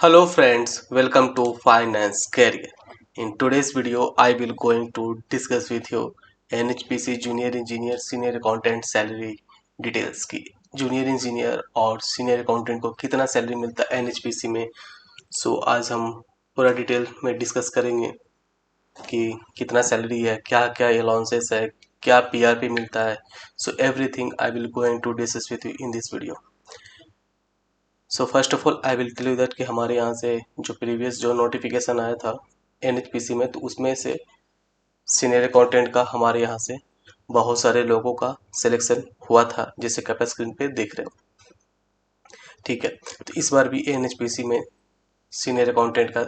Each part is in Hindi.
Hello friends, welcome to Finance Career. In today's video, I will going to discuss with you NHPC Junior Engineer Senior Accountant salary details की जूनियर इंजीनियर और सीनियर अकाउंटेंट को कितना सैलरी मिलता है एनएचपीसी में। आज हम पूरा डिटेल में डिस्कस करेंगे कि कितना सैलरी है, क्या क्या अलाउंसेस है, क्या पीआरपी मिलता है। Everything I will going to discuss with you in this video. First of all I will tell you that कि हमारे यहाँ से जो प्रीवियस जो नोटिफिकेशन आया था एनएचपीसी में, तो उसमें से सीनियर अकाउंटेंट का हमारे यहाँ से बहुत सारे लोगों का सिलेक्शन हुआ था, जैसे कि आप स्क्रीन पे देख रहे हो। ठीक है, तो इस बार भी एनएचपीसी में सीनियर अकाउंटेंट का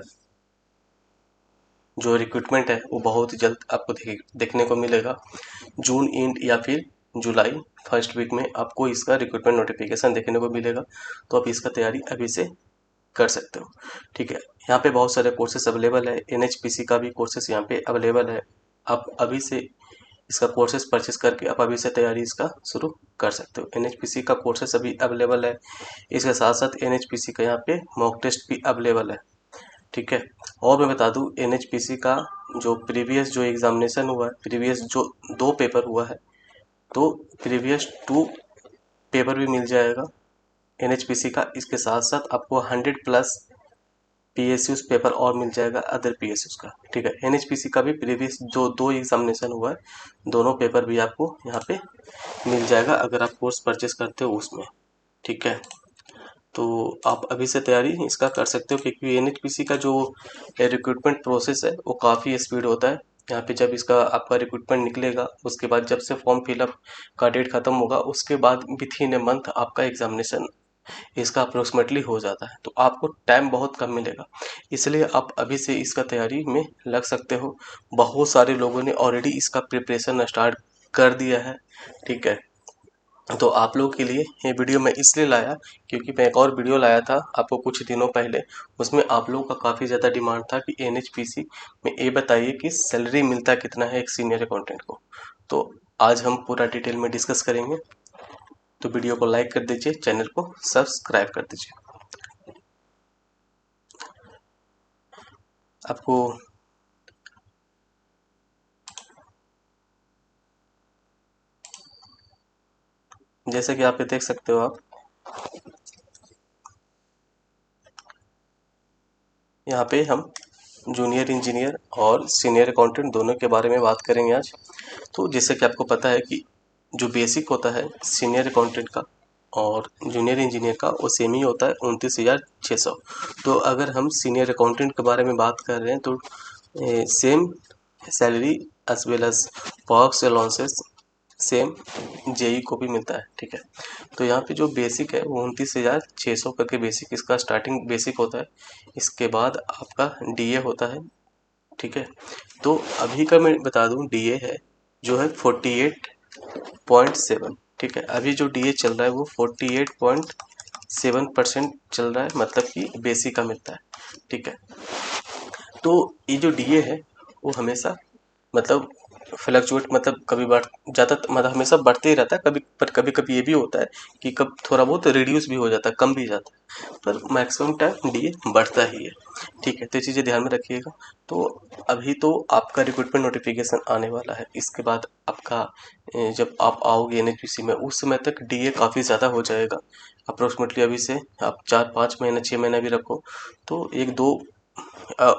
जो रिक्रूटमेंट है वो बहुत ही जल्द आपको देखने को मिलेगा। जून एंड या फिर जुलाई फर्स्ट वीक में आपको इसका रिक्रूटमेंट नोटिफिकेशन देखने को मिलेगा। तो आप इसका तैयारी अभी से कर सकते हो। ठीक है, यहाँ पे बहुत सारे कोर्सेस अवेलेबल है, एनएचपीसी का भी कोर्सेस यहाँ पे अवेलेबल है। आप अभी से इसका कोर्सेस परचेस करके आप अभी से तैयारी इसका शुरू कर सकते हो। एनएचपीसी का कोर्सेस अभी अवेलेबल है, इसके साथ साथ एनएचपीसी का यहाँ पे मॉक टेस्ट भी अवेलेबल है। ठीक है, और मैं बता दूं एनएचपीसी का जो प्रीवियस जो एग्जामिनेशन हुआ है, प्रीवियस जो 2 पेपर हुआ है, तो प्रीवियस 2 पेपर भी मिल जाएगा एनएचपीसी का। इसके साथ साथ आपको 100+ पीएसयूज पेपर और मिल जाएगा अदर पीएसयूज का। ठीक है, एनएचपीसी का भी प्रीवियस जो 2 एग्जामिनेशन हुआ है, दोनों पेपर भी आपको यहाँ पे मिल जाएगा अगर आप कोर्स परचेस करते हो उसमें। ठीक है, तो आप अभी से तैयारी इसका कर सकते हो, क्योंकि एनएचपीसी का जो रिक्रूटमेंट प्रोसेस है वो काफ़ी स्पीड होता है। यहाँ पे जब इसका आपका रिक्रूटमेंट निकलेगा, उसके बाद जब से फॉर्म फिलअप का डेट ख़त्म होगा, उसके बाद विथ इन ए मंथ आपका एग्जामिनेशन इसका अप्रोक्सीमेटली हो जाता है। तो आपको टाइम बहुत कम मिलेगा, इसलिए आप अभी से इसका तैयारी में लग सकते हो। बहुत सारे लोगों ने ऑलरेडी इसका प्रिपरेशन स्टार्ट कर दिया है। ठीक है, तो आप लोगों के लिए ये वीडियो मैं इसलिए लाया क्योंकि मैं एक और वीडियो लाया था आपको कुछ दिनों पहले, उसमें आप लोगों का काफ़ी ज़्यादा डिमांड था कि एनएचपीसी में ये बताइए कि सैलरी मिलता कितना है एक सीनियर अकाउंटेंट को। तो आज हम पूरा डिटेल में डिस्कस करेंगे। तो वीडियो को लाइक कर दीजिए, चैनल को सब्सक्राइब कर दीजिए। आपको जैसे कि आप ये देख सकते हो, आप यहाँ पे हम जूनियर इंजीनियर और सीनियर अकाउंटेंट दोनों के बारे में बात करेंगे आज। तो जैसे कि आपको पता है कि जो बेसिक होता है सीनियर अकाउंटेंट का और जूनियर इंजीनियर का, वो सेम ही होता है 29,600। तो अगर हम सीनियर अकाउंटेंट के बारे में बात कर रहे हैं तो same salary as well as works allowances same JE को भी मिलता है। ठीक है, तो यहाँ पे जो बेसिक है वो 29,600 करके बेसिक इसका स्टार्टिंग बेसिक होता है। इसके बाद आपका डीए होता है। ठीक है, तो अभी का मैं बता दूं डीए है जो है 48.7। ठीक है, अभी जो डीए चल रहा है वो 48.7% चल रहा है, मतलब कि बेसिक का मिलता है। ठीक है, तो ये जो डीए है वो हमेशा मतलब फ्लक्चुएट, मतलब कभी बढ़ जाता, मतलब हमेशा बढ़ते ही रहता है कभी, पर कभी कभी ये भी होता है कि कब थोड़ा बहुत रिड्यूस भी हो जाता है, कम भी जाता है, पर मैक्सिमम टाइम डीए बढ़ता ही है। ठीक है, तो ये चीज़ें ध्यान में रखिएगा। तो अभी तो आपका रिक्रूटमेंट नोटिफिकेशन आने वाला है, इसके बाद आपका जब आप आओगे एनएचपीसी में उस समय तक डीए काफ़ी ज़्यादा हो जाएगा। अप्रोक्सीमेटली अभी से आप 4-5 महीना 6 महीना भी रखो तो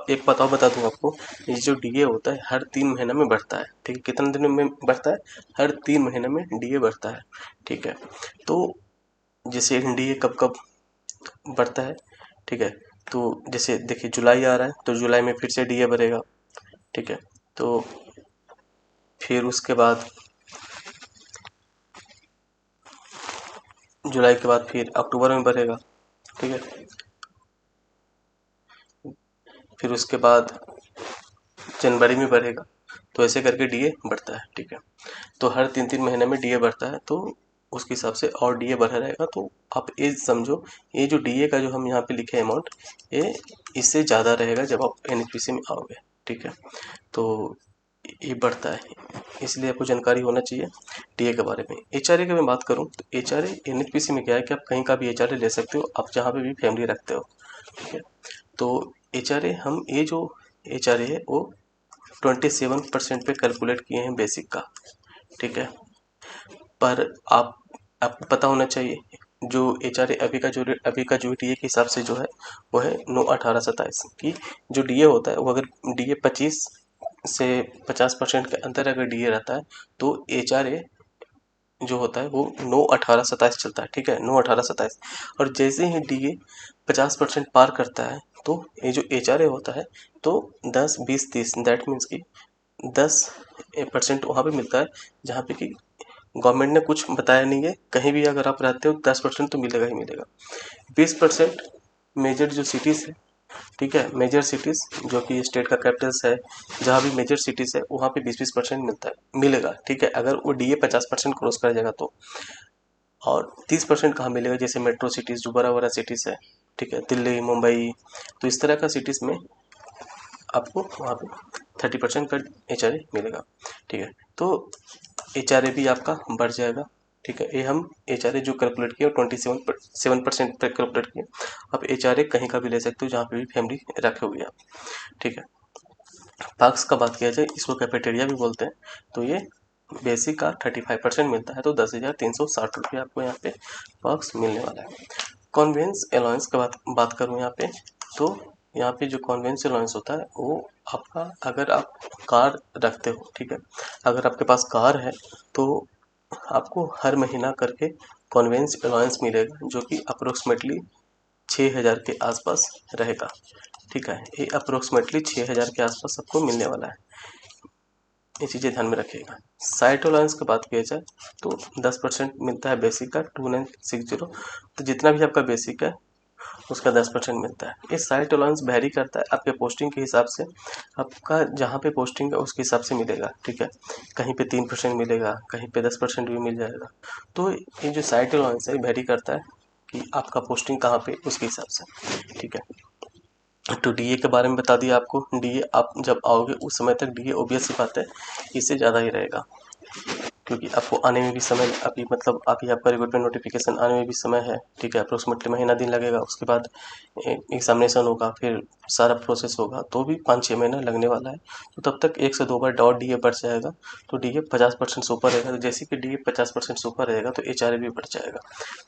एक पता बता दूं आपको, ये जो डीए होता है हर 3 महीना में बढ़ता है। ठीक है, कितने दिन में बढ़ता है? हर 3 महीने में डीए बढ़ता है। ठीक है, तो जैसे डीए कब कब बढ़ता है? ठीक है, तो जैसे देखिए जुलाई आ रहा है तो जुलाई में फिर से डीए बढ़ेगा। ठीक है, तो फिर उसके बाद जुलाई के बाद फिर अक्टूबर में बढ़ेगा। ठीक है, फिर उसके बाद जनवरी में बढ़ेगा। तो ऐसे करके डीए बढ़ता है। ठीक है, तो हर 3-3 महीने में डीए बढ़ता है, तो उसके हिसाब से और डीए बढ़ा रहेगा। तो आप ये समझो, ये जो डीए का जो हम यहाँ पे लिखे अमाउंट, ये इससे ज़्यादा रहेगा जब आप एनएचपीसी में आओगे। ठीक है, तो ये बढ़ता है, इसलिए आपको जानकारी होना चाहिए डीए के बारे में। एचआरए की मैं बात करूँ तो एचआरए एनएचपीसी में क्या है कि आप कहीं का भी एचआरए ले सकते हो, आप जहाँ पे भी फैमिली रखते हो। ठीक है, तो HRA हम ये जो HRA है वो 27% पे कैलकुलेट किए हैं बेसिक का, ठीक है। पर आपको पता होना चाहिए जो HRA अभी का जो DA के हिसाब से जो है वो है 9, 18, 27 की जो DA होता है वो अगर DA 25 से 50% के अंदर अगर DA रहता है तो HRA जो होता है वो 9, 18, 27 चलता है, ठीक है, 9, 18, 27। और जैसे ही DA 50% पार करता है तो ये जो HRA होता है तो 10, 20, 30 दैट मीन्स कि 10% वहाँ पे मिलता है जहाँ पे कि गवर्नमेंट ने कुछ बताया नहीं है, कहीं भी अगर आप रहते हो 10% तो मिलेगा ही मिलेगा। 20% मेजर जो सिटीज़ है, ठीक है, मेजर सिटीज़ जो कि स्टेट का कैपिटल्स है, जहाँ भी मेजर सिटीज़ है वहाँ पे 20% मिलेगा, ठीक है, अगर वो DA 50% क्रॉस कर जाएगा तो। और 30% कहाँ मिलेगा, जैसे मेट्रो सिटीज़ जो बड़ा बड़ा सिटीज़ है, ठीक है, दिल्ली, मुंबई, तो इस तरह का सिटीज़ में आपको वहाँ पे 30% का HRA मिलेगा, ठीक है। तो HRA भी आपका बढ़ जाएगा, ठीक है। ये हम HRA जो कैलकुलेट किया 27% पे कैलकुलेट किया। आप HRA कहीं का भी ले सकते हो जहाँ पे भी फैमिली रखे हुए आप, ठीक है। पार्क्स का बात किया जाए, इसको कैफेटेरिया भी बोलते हैं। तो ये बेसिक का 35% मिलता है, तो 10,360 रुपये आपको यहाँ पे पार्क्स मिलने वाला है। कॉन्वेंस अलाउंस का बात करूँ यहाँ पे, तो यहाँ पे जो कॉन्वेंस अलाउंस होता है वो आपका, अगर आप कार रखते हो, ठीक है, अगर आपके पास कार है तो आपको हर महीना करके कॉन्वेंस अलाउंस मिलेगा जो कि अप्रोक्सीमेटली 6,000 के आसपास रहेगा, ठीक है। ये अप्रोक्सीमेटली 6,000 के आसपास आपको मिलने वाला है, ये चीज़ें ध्यान में रखिएगा। साइट अलाउंस की बात किया जाए तो 10% मिलता है बेसिक का 2960, तो जितना भी आपका बेसिक है उसका 10% मिलता है। ये साइट अलाउंस वेरी करता है आपके पोस्टिंग के हिसाब से, आपका जहाँ पे पोस्टिंग है उसके हिसाब से मिलेगा, ठीक है। कहीं पे 3% मिलेगा, कहीं पे 10% भी मिल जाएगा। तो ये जो साइट अलाउंस है वेरी करता है कि आपका पोस्टिंग कहाँ पे उसके हिसाब से, ठीक है। तो DA के बारे में बता दिया आपको। DA आप जब आओगे उस समय तक DA ऑब्वियस सी बात है इससे ज़्यादा ही रहेगा, क्योंकि आपको आने में भी समय, अभी मतलब अभी आपका रिक्रूटमेंट नोटिफिकेशन आने में भी समय है, ठीक है। अप्रोक्सीमेटली महीना दिन लगेगा, उसके बाद एग्जामिनेशन होगा, फिर सारा प्रोसेस होगा, तो भी 5-6 महीना लगने वाला है। तो तब तक 1 से 2 बार डॉट DA बढ़ जाएगा, तो DA 50% से ऊपर रहेगा। तो जैसे कि DA 50% से ऊपर रहेगा तो HRA भी बढ़ जाएगा,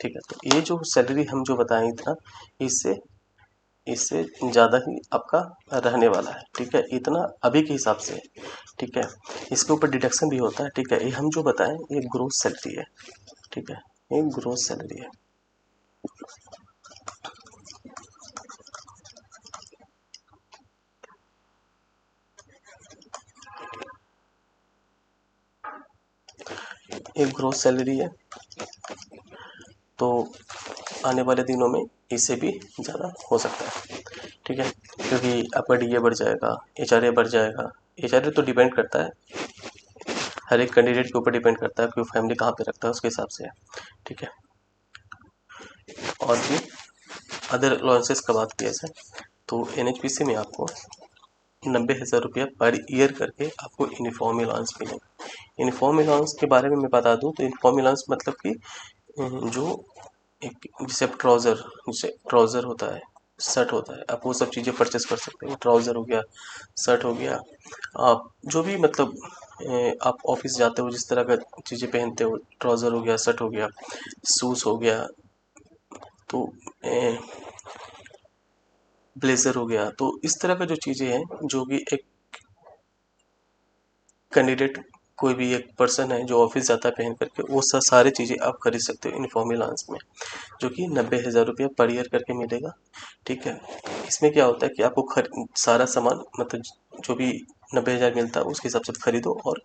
ठीक है। तो ये जो सैलरी हम जो बताएं इतना, इससे इससे ज़्यादा ही आपका रहने वाला है, ठीक है, इतना अभी के हिसाब से, ठीक है। इसके ऊपर डिडक्शन भी होता है, ठीक है। ये हम जो बताएं ये ग्रोथ सैलरी है, ठीक है, ये ग्रोथ सैलरी है। ये ग्रोथ सैलरी है, तो आने वाले दिनों में इससे भी ज़्यादा हो सकता है, ठीक है, क्योंकि आपका DA बढ़ जाएगा, HRA बढ़ जाएगा। HRA तो डिपेंड करता है, हर एक कैंडिडेट के ऊपर डिपेंड करता है कि वो फैमिली कहाँ पे रखता है उसके हिसाब से, ठीक है। और भी अदर अलाउंसेस का बात किया जाए तो NHPC में आपको 90,000 रुपया पर ईयर करके आपको यूनिफॉर्म अलाउंस मिलेगा। यूनिफॉर्म अलाउंस के बारे में मैं बता दूं तो यूनिफॉर्म अलाउंस मतलब कि जो एक जैसे ट्राउज़र होता है, शर्ट होता है, आप वो सब चीज़ें परचेस कर सकते हो। ट्राउज़र हो गया, शर्ट हो गया, आप जो भी मतलब आप ऑफिस जाते हो जिस तरह का चीज़ें पहनते हो, ट्राउज़र हो गया, शर्ट हो गया, शूज़ हो गया, तो ब्लेज़र हो गया, तो इस तरह का जो चीज़ें हैं जो कि एक कैंडिडेट, कोई भी एक पर्सन है जो ऑफिस जाता है पहन करके, वो सारी चीज़ें आप खरीद सकते हो यूनिफॉर्म अलाउंस में, जो कि 90,000 रुपया पर ईयर करके मिलेगा, ठीक है। इसमें क्या होता है कि आपको सारा सामान मतलब जो भी 90,000 मिलता है उसके हिसाब से खरीदो और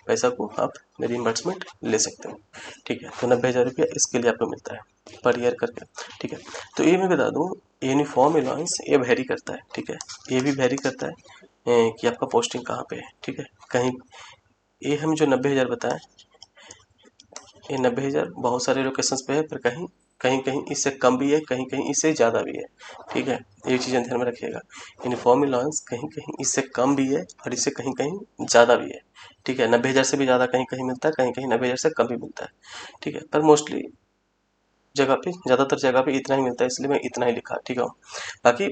पैसा को आप रिइम्बर्समेंट ले सकते हो, ठीक है। तो 90,000 रुपया इसके लिए आपको मिलता है पर ईयर करके, ठीक है। तो ये मैं बता दूँ, यूनिफॉर्म अलाउंस ये वेरी करता है, ठीक है, ये भी वेरी करता है कि आपका पोस्टिंग कहाँ पे है, ठीक है। कहीं ये हम जो 90,000 बताएं, ये 90,000 बहुत सारे लोकेशंस पे है, पर कहीं कहीं कहीं इससे कम भी है, कहीं कहीं इससे ज़्यादा भी है, ठीक है। ये चीज़ें ध्यान में रखिएगा। यूनिफॉर्म अलाउंस कहीं कहीं इससे कम भी है और इससे कहीं कहीं ज़्यादा भी है, ठीक है। 90,000 से भी ज़्यादा कहीं कहीं मिलता है, कहीं कहीं 90,000 से कम भी मिलता है, ठीक है। पर मोस्टली जगह पे, ज़्यादातर जगह पे इतना ही मिलता है, इसलिए मैं इतना ही लिखा, ठीक है। बाकी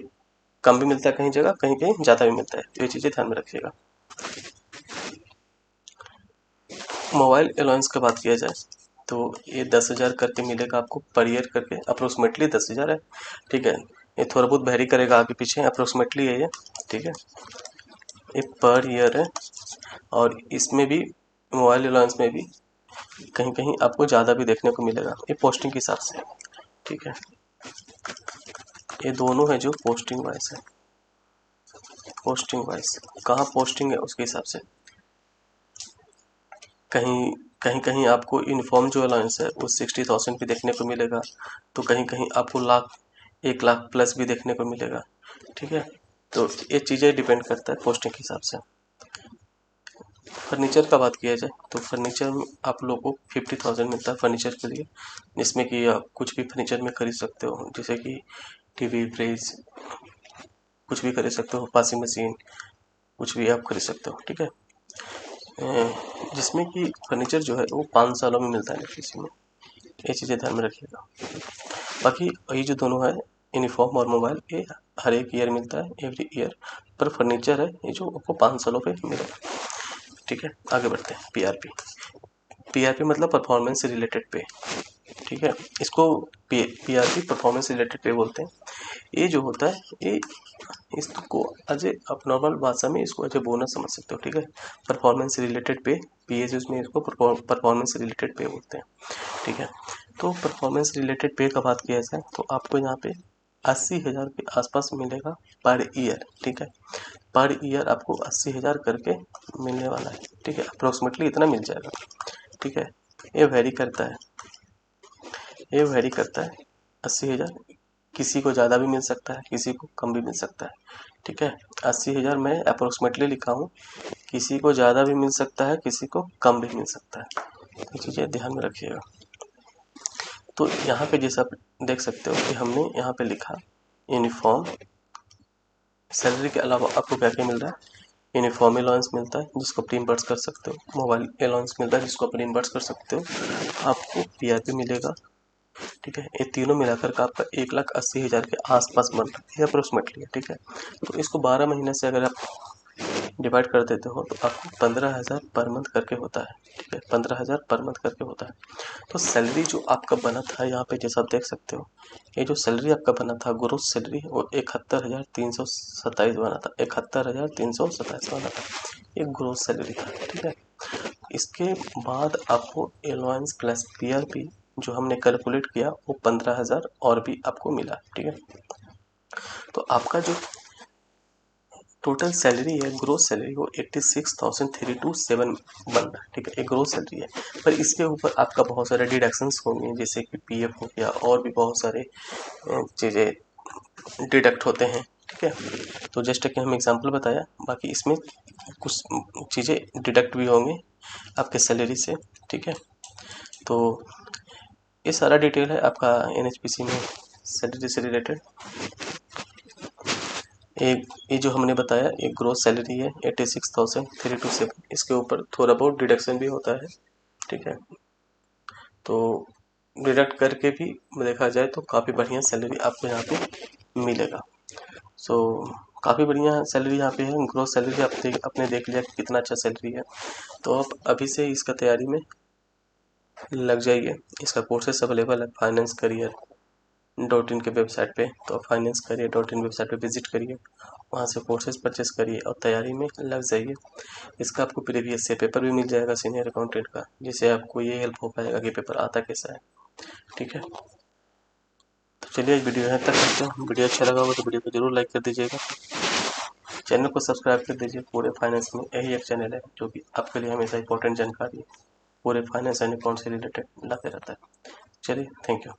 कम भी मिलता है कहीं जगह, कहीं कहीं ज़्यादा भी मिलता है, तो ये चीज़ें ध्यान में रखिएगा। मोबाइल अलाउंस की बात किया जाए तो ये 10,000 करके मिलेगा आपको पर ईयर करके, अप्रोक्सीमेटली 10,000 है, ठीक है। ये थोड़ा बहुत वेरी करेगा आगे पीछे, अप्रोक्सीमेटली है ये, ठीक है। ये पर ईयर है, और इसमें भी मोबाइल अलाउंस में भी कहीं कहीं आपको ज़्यादा भी देखने को मिलेगा, ये पोस्टिंग के हिसाब से, ठीक है। ये दोनों है जो पोस्टिंग वाइज है, पोस्टिंग वाइज कहाँ पोस्टिंग है उसके हिसाब से। कहीं कहीं कहीं आपको यूनिफॉर्म जो अलाउंस है वो 60,000 भी देखने को मिलेगा, तो कहीं कहीं आपको 1 लाख प्लस भी देखने को मिलेगा, ठीक है। तो ये चीज़ें डिपेंड करता है पोस्टिंग के हिसाब से। फर्नीचर का बात किया जाए तो फर्नीचर में आप लोगों को 50,000 मिलता है फर्नीचर के लिए, जिसमें कि आप कुछ भी फर्नीचर में खरीद सकते हो, जैसे कि टीवी, फ्रिज, कुछ भी खरीद सकते हो, वॉशिंग मशीन, कुछ भी आप खरीद सकते हो, ठीक है। जिसमें कि फर्नीचर जो है वो 5 सालों में मिलता है एलटीसी में, ये चीज़ें ध्यान में रखिएगा। बाकी ये जो दोनों है यूनिफॉर्म और मोबाइल, ये हर एक ईयर मिलता है, एवरी ईयर, पर फर्नीचर है ये जो आपको 5 सालों पे मिलेगा, ठीक है। आगे बढ़ते हैं। पीआरपी मतलब परफॉर्मेंस रिलेटेड पे, ठीक है। इसको पीआरपी परफॉर्मेंस रिलेटेड पे बोलते हैं। ये जो होता है ये इसको एज ए आप नॉर्मल भाषा में इसको एज ए बोनस समझ सकते हो, ठीक है। परफॉर्मेंस रिलेटेड पे, पीएसयू में इसको परफॉर्मेंस रिलेटेड पे बोलते हैं, ठीक है। तो परफॉर्मेंस रिलेटेड पे का बात किया जाए तो आपको यहाँ पे 80,000 के आसपास मिलेगा पर ईयर, ठीक है। पर ईयर आपको 80,000 करके मिलने वाला है, ठीक है। अप्रोक्सीमेटली इतना मिल जाएगा, ठीक है। ये वेरी करता है, ये वेरी करता है 80,000, किसी को ज़्यादा भी मिल सकता है, किसी को कम भी मिल सकता है, ठीक है। 80,000 मैं अप्रोक्सीमेटली लिखा हूँ, किसी को ज़्यादा भी मिल सकता है, किसी को कम भी मिल सकता है, ये चीज़ें ध्यान में रखिएगा। तो यहाँ पे जैसा आप देख सकते हो कि हमने यहाँ पे लिखा यूनिफॉर्म, सैलरी के अलावा आपको क्या क्या मिल रहा है। यूनिफॉर्म अलाउंस मिलता है जिसको आप रीइंबर्स कर सकते हो, मोबाइल अलाउंस मिलता है जिसको आप रीइंबर्स कर सकते हो, आपको पीआरपी मिलेगा, ठीक है। ये तीनों मिलाकर का आपका 1,80,000 के आसपास बन रहा है अप्रोक्सीमेटली, ठीक है। तो इसको 12 महीने से अगर आप डिवाइड कर देते हो तो आपको 15,000 पर मंथ करके होता है, ठीक है। 15,000 पर मंथ करके होता है। तो सैलरी जो आपका बना था यहाँ पे जैसा आप देख सकते हो, ये जो सैलरी आपका बना था ग्रोस सैलरी, वो 71,327 बना था, 71,327 बना था, ये ग्रोस सैलरी था, ठीक है। इसके बाद आपको अलाउंस प्लस पीआरपी जो हमने कैलकुलेट किया वो 15,000 और भी आपको मिला, ठीक है। तो आपका जो टोटल सैलरी है, ग्रोस सैलरी, वो 86,327 बन रहा है, ठीक है। एक ग्रोस सैलरी है, पर इसके ऊपर आपका बहुत सारे डिडक्शंस होंगे, जैसे कि पीएफ हो गया और भी बहुत सारे चीज़ें डिडक्ट होते हैं, ठीक है। तो जस्ट कि हम एग्जांपल बताया, बाकी इसमें कुछ चीज़ें डिडक्ट भी होंगे आपके सैलरी से, ठीक है। तो ये सारा डिटेल है आपका एनएचपीसी में सैलरी से रिलेटेड। एक ये जो हमने बताया एक ग्रोस सैलरी है 86,327, इसके ऊपर थोड़ा बहुत डिडक्शन भी होता है, ठीक है। तो डिडक्ट करके भी देखा जाए तो काफ़ी बढ़िया सैलरी आपको यहाँ पे मिलेगा। सो काफ़ी बढ़िया सैलरी यहाँ पे है, ग्रोस सैलरी आपने देख लिया कि कितना अच्छा सैलरी है। तो आप अभी से इसका तैयारी में लग जाइए। इसका कोर्सेस अवेलेबल है finance career.in के वेबसाइट पे, तो finance career.in वेबसाइट पे विजिट करिए, वहाँ से कोर्सेज परचेस करिए और तैयारी में लग जाइए। इसका आपको प्रीवियस से पेपर भी मिल जाएगा सीनियर अकाउंटेंट का, जिससे आपको ये हेल्प हो पाएगा कि पेपर आता कैसा है, ठीक है। तो चलिए आज वीडियो यहाँ तक करते हैं। वीडियो अच्छा लगा हो तो वीडियो को जरूर लाइक कर दीजिएगा, चैनल को सब्सक्राइब कर दीजिए। पूरे फाइनेंस में यही एक चैनल है जो कि आपके लिए हमेशा इंपॉर्टेंट जानकारी पूरे फाइनेंस एंड अकाउंट से रिलेटेड लाते रहता है। चलिए, थैंक यू।